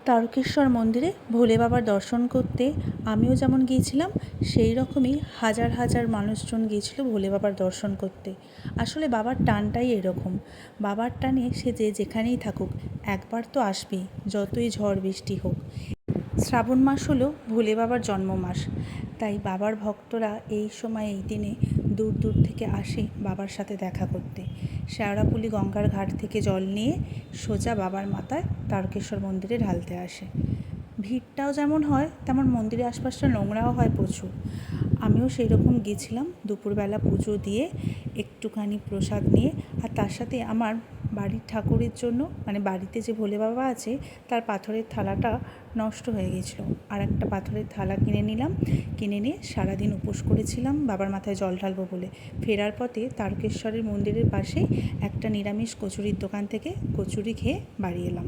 তারকেশ্বর মন্দিরে ভোলে বাবার দর্শন করতে আমিও যেমন গিয়েছিলাম, সেই রকমই হাজার হাজার মানুষজন গিয়েছিল ভোলে বাবার দর্শন করতে। আসলে বাবার টানটাই এরকম, বাবার টানে সে যে যেখানেই থাকুক একবার তো আসবেই, যতই ঝড় বৃষ্টি হোক। শ্রাবণ মাস হলো ভোলে বাবার জন্ম মাস, তাই বাবার ভক্তরা এই সময় এই দিনে দূর দূর থেকে আসে বাবার সাথে দেখা করতে। শেওড়াফুলি গঙ্গার ঘাট থেকে জল নিয়ে সোজা বাবার মাথায় তারকেশ্বর মন্দিরে ঢালতে আসে। ভিড়টাও যেমন হয় তেমন মন্দিরের আশপাশটা নোংরাও হয় প্রচুর। আমিও সেই রকম গিয়েছিলাম, দুপুরবেলা পুজো দিয়ে একটুখানি প্রসাদ নিয়ে, আর তার সাথে আমার বাড়ির ঠাকুরের জন্য, মানে বাড়িতে যে ভোলে বাবা আছে তার পাথরের থালাটা নষ্ট হয়ে গেছিলো, আর একটা পাথরের থালা কিনে নিলাম। কিনে নিয়ে সারাদিন উপোস করেছিলাম বাবার মাথায় জল ঢালবো বলে। ফেরার পথে তারকেশ্বরের মন্দিরের পাশেই একটা নিরামিষ কচুরির দোকান থেকে কচুরি খেয়ে বাড়ি এলাম।